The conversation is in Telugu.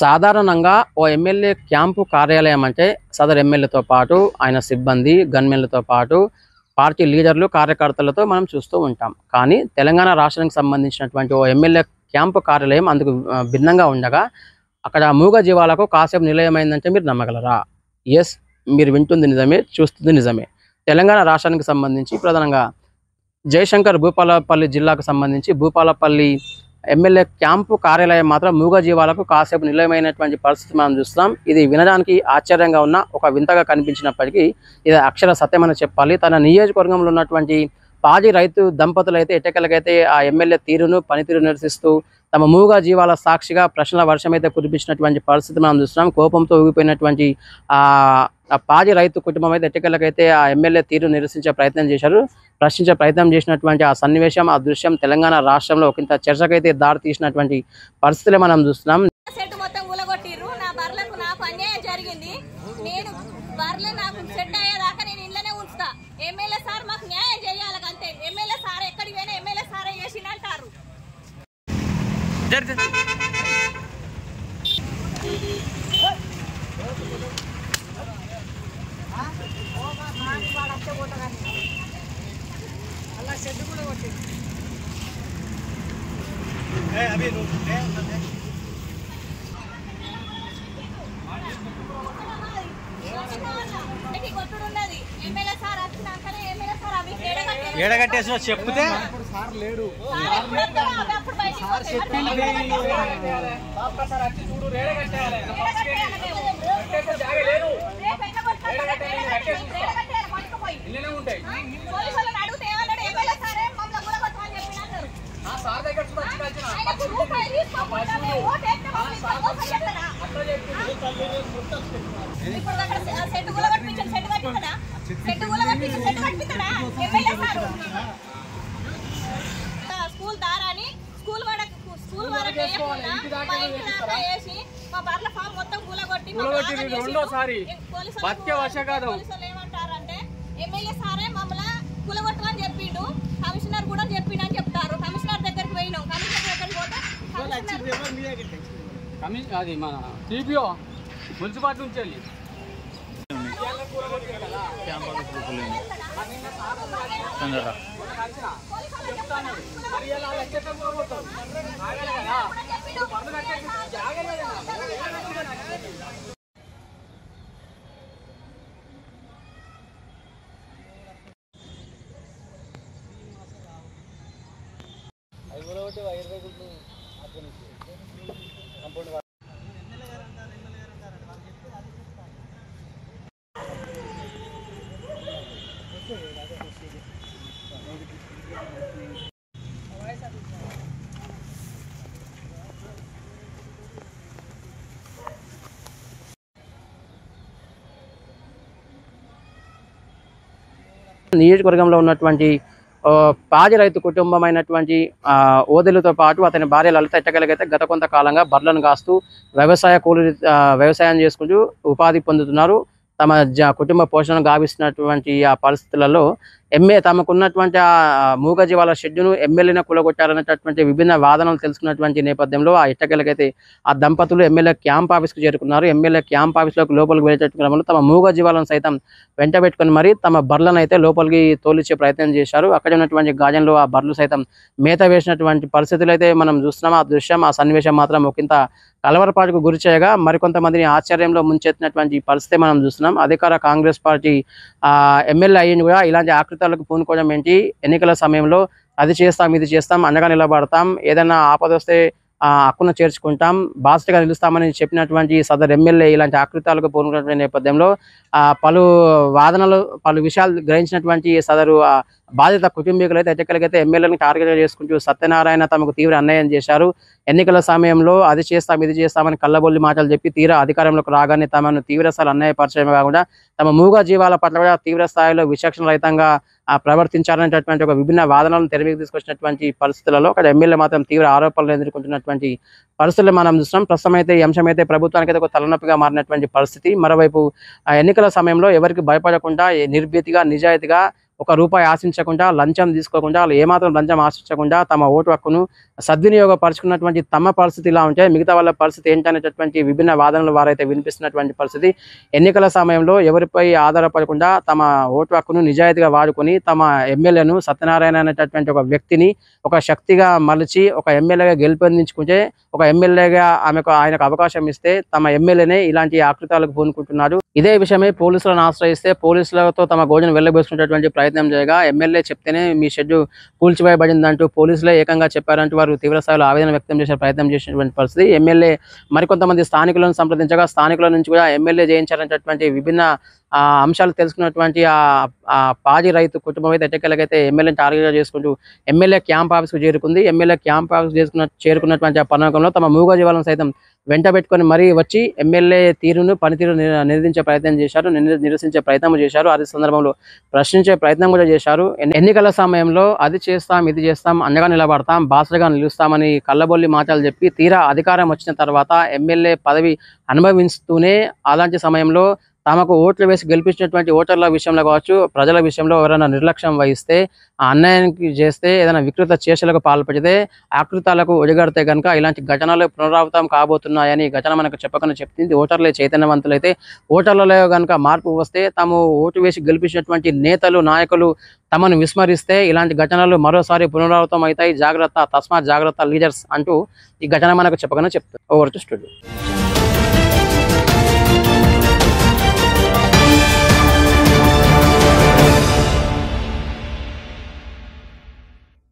సాధారణంగా ఓ ఎమ్మెల్యే క్యాంపు కార్యాలయం అంటే సదరు ఎమ్మెల్యేతో పాటు ఆయన సిబ్బంది, గన్మెన్లతో పాటు పార్టీ లీడర్లు, కార్యకర్తలతో మనం చూస్తూ ఉంటాం. కానీ తెలంగాణ రాష్ట్రానికి సంబంధించినటువంటి ఓ ఎమ్మెల్యే క్యాంపు కార్యాలయం అందుకు భిన్నంగా ఉండగా అక్కడ మూగ జీవాలకు కాసేపు నిలయమైందంటే మీరు నమ్మగలరా? ఎస్, మీరు వింటుంది నిజమే, చూస్తుంది నిజమే. తెలంగాణ రాష్ట్రానికి సంబంధించి ప్రధానంగా జయశంకర్ భూపాలపల్లి జిల్లాకు సంబంధించి భూపాలపల్లి ఎమ్మెల్యే క్యాంపు కార్యాలయం మాత్రం మూగ జీవాలకు కాసేపు నిలయమైనటువంటి పరిస్థితి మనం చూస్తున్నాం. ఇది వినడానికి ఆశ్చర్యంగా ఉన్న ఒక వింతగా కనిపించినప్పటికీ ఇది అక్షర సత్యమని చెప్పాలి. తన నియోజకవర్గంలో ఉన్నటువంటి పాడి రైతు దంపతులైతే ఎట్టకేలకైతే ఆ ఎమ్మెల్యే తీరును, పనితీరు నిరసిస్తూ తమ మూగ జీవాల సాక్షిగా ప్రశ్నల వర్షం అయితే కురిపించినటువంటి పరిస్థితి మనం చూస్తున్నాం. కోపంతో ఊగిపోయినటువంటి ఆ పాడి రైతు కుటుంబం అయితే ఎట్టకేలకైతే ఆ ఎమ్మెల్యే తీరు నిరసించే ప్రయత్నం చేశారు. ప్రశ్నించే ప్రయత్నం చేసినటువంటి ఆ సన్నివేశం, ఆ దృశ్యం తెలంగాణ రాష్ట్రంలో ఒకంత చర్చకైతే దారి తీసినటువంటి పరిస్థితులే మనం చూస్తున్నాం. ఏడగట్టేసి చెప్తే స్కూల్ దారాని స్కూల్ వరకు వేసి మా బర్ల ఫామ్ మొత్తం కూలగొట్టి ఏమంటారంటే ఎమ్మెల్యే సారే మమ్మల్ని కూలగొట్టమని చెప్పిండు, కమిషనర్ కూడా చెప్పిండు అని చెప్తారు. కమిషనర్ దగ్గరికి పోయినాం, కమిషనర్ దగ్గరికి పోతే అది మన టీపీఓ మున్సిపాలిటీ నుంచి వెళ్ళి నియోజకవర్గంలో ఉన్నటువంటి పాడి రైతు కుటుంబమైనటువంటి ఓదెలతో పాటు అతని భార్య లలిత ఎట్టకేలకైతే గత కొంతకాలంగా బర్లను కాస్తూ వ్యవసాయం చేసుకుంటూ ఉపాధి పొందుతున్నారు. తమ కుటుంబ పోషణను గావిస్తున్నటువంటి ఆ పరిస్థితులలో తమకున్నటువంటి ఆ మూగ జీవాల షెడ్యూను ఎమ్మెల్యేనే కూలగొట్టారనేటటువంటి విభిన్న వాదనలు తెలుసుకున్నటువంటి నేపథ్యంలో ఆ ఎట్టకేలకైతే ఆ దంపతులు ఎమ్మెల్యే క్యాంప్ ఆఫీస్కు చేరుకున్నారు. ఎమ్మెల్యే క్యాంప్ ఆఫీస్లోకి లోపలికి వెళ్ళేటటువంటి క్రమంలో తమ మూగ జీవాలను సైతం వెంట పెట్టుకుని మరి తమ బర్లను అయితే లోపలికి తోలిచ్చే ప్రయత్నం చేశారు. అక్కడ ఉన్నటువంటి గాజంలో ఆ బర్లు సైతం మేత వేసినటువంటి పరిస్థితులు అయితే మనం చూస్తున్నాం. ఆ దృశ్యం, ఆ సన్నివేశం మాత్రం ఒకంత కలవరపాటుకు గురి చేయగా మరికొంతమందిని ఆశ్చర్యంలో ముంచెత్తినటువంటి పరిస్థితి మనం చూస్తున్నాం. అధికార కాంగ్రెస్ పార్టీ ఎమ్మెల్యే అయ్యింది కూడా ఇలాంటి ఆకృతాలకు పూనుకోవడం ఏంటి? ఎన్నికల సమయంలో అది చేస్తాం, ఇది చేస్తాం, అండగా నిలబడతాం, ఏదైనా ఆపద వస్తే హక్కును చేర్చుకుంటాం, బాధ్యతగా నిలుస్తామని చెప్పినటువంటి సదరు ఎమ్మెల్యే ఇలాంటి ఆకృతాలకు పూనుకున్నటువంటి నేపథ్యంలో పలు వాదనలు, పలు విషయాలు గ్రహించినటువంటి సదరు బాధిత కుటుంబీకులు అయితే ఎట్టకేలకైతే ఎమ్మెల్యేలను టార్గెట్ చేసుకుంటూ సత్యనారాయణ తమకు తీవ్ర అన్యాయం చేశారు, ఎన్నికల సమయంలో అది చేస్తాం, ఇది చేస్తామని కళ్ళబొల్లి మాటలు చెప్పి తీరా అధికారంలోకి రాగానే తమను తీవ్రస్థాయిలో అన్యాయపరచడమే కాకుండా తమ మూగ జీవాల పట్ల కూడా తీవ్ర స్థాయిలో విచక్షణ రహితంగా ప్రవర్తించారనేటటువంటి ఒక విభిన్న వాదనలను తెరమీకి తీసుకొచ్చినటువంటి పరిస్థితులలో అక్కడ ఎమ్మెల్యే మాత్రం తీవ్ర ఆరోపణలు ఎదుర్కొంటున్నటువంటి పరిస్థితులు మనం చూస్తున్నాం. ప్రస్తుతం అయితే ఈ అంశం అయితే ప్రభుత్వానికి అయితే ఒక తలనొప్పిగా మారినటువంటి పరిస్థితి. మరోవైపు ఎన్నికల సమయంలో ఎవరికి భయపడకుండా నిర్భీతిగా, నిజాయితీగా ఒక రూపాయి ఆశించకుండా, లంచం తీసుకోకుండా, వాళ్ళు ఏమాత్రం లంచం ఆశించకుండా తమ ఓటు హక్కును సద్వినియోగపరుచుకున్నటువంటి తమ పరిస్థితి ఇలా ఉంటే మిగతా వాళ్ళ పరిస్థితి ఏంటనేటటువంటి విభిన్న వాదనలు వారైతే వినిపిస్తున్నటువంటి పరిస్థితి. ఎన్నికల సమయంలో ఎవరిపై ఆధారపడకుండా తమ ఓటు హక్కును నిజాయితీగా వాడుకొని తమ ఎమ్మెల్యేను సత్యనారాయణ అనేటటువంటి ఒక వ్యక్తిని ఒక శక్తిగా మలిచి ఒక ఎమ్మెల్యేగా గెలుపొందించుకుంటే, ఒక ఎమ్మెల్యేగా ఆయనకు అవకాశం ఇస్తే తమ ఎమ్మెల్యేనే ఇలాంటి ఆకృతాలకు పూనుకుంటున్నాడు. ఇదే విషయమే పోలీసులను ఆశ్రయిస్తే పోలీసులతో తమ గోజను వెళ్ళబోసుకునేటువంటి ప్రయత్నం చేయగా ఎమ్మెల్యే చెప్తేనే మీ షెడ్ కూల్చివేయబడిందంటూ పోలీసులే ఏకంగా చెప్పారంటూ వారు తీవ్ర స్థాయిలో ఆవేదన వ్యక్తం చేసే ప్రయత్నం చేసినటువంటి పరిస్థితి. ఎమ్మెల్యే మరికొంతమంది స్థానికులను సంప్రదించగా స్థానికుల నుంచి కూడా ఎమ్మెల్యే చేయించాలనేటటువంటి విభిన్న అంశాలు తెలుసుకున్నటువంటి ఆ పాడి రైతు కుటుంబం అయితే ఎట్టకేలకైతే ఎమ్మెల్యేని టార్గెట్గా చేసుకుంటూ ఎమ్మెల్యే క్యాంప్ ఆఫీస్కు చేరుకుంది. ఎమ్మెల్యే క్యాంప్ ఆఫీస్ చేరుకున్నటువంటి ఆ పనకంలో తమ మూగజీవాలను సైతం వెంట పెట్టుకొని మరీ వచ్చి ఎమ్మెల్యే పనితీరు నిరసించే ప్రయత్నం చేశారు, నిరసించే ప్రయత్నం చేశారు. అదే సందర్భంలో ప్రశ్నించే ప్రయత్నం కూడా చేశారు. ఎన్నికల సమయంలో అది చేస్తాం, ఇది చేస్తాం, అండగా నిలబడతాం, బాసటగా నిలుస్తామని కళ్ళబొల్లి మాటలు చెప్పి తీరా అధికారం వచ్చిన తర్వాత ఎమ్మెల్యే పదవి అనుభవిస్తూనే అలాంటి సమయంలో తమకు ఓట్లు వేసి గెలిపించినటువంటి ఓటర్ల విషయంలో కావచ్చు, ప్రజల విషయంలో ఎవరైనా నిర్లక్ష్యం వహిస్తే, ఆ అన్యాయానికి చేస్తే, ఏదైనా వికృత చేష్టలకు పాల్పడితే, ఆకృతాలకు ఒడిగడితే కనుక ఇలాంటి ఘటనలు పునరావృతం కాబోతున్నాయని ఘటన మనకు చెప్పకుండా చెప్తుంది. ఓటర్లే చైతన్యవంతులైతే, ఓటర్లలో కనుక మార్పు వస్తే, తాము ఓటు వేసి గెలిపించినటువంటి నేతలు, నాయకులు తమను విస్మరిస్తే ఇలాంటి ఘటనలు మరోసారి పునరావృతం అవుతాయి. జాగ్రత్త, తస్మాత్ జాగ్రత్త లీడర్స్ అంటూ ఈ ఘటన మనకు చెప్పకుండా చెప్తుంది. Over to studio.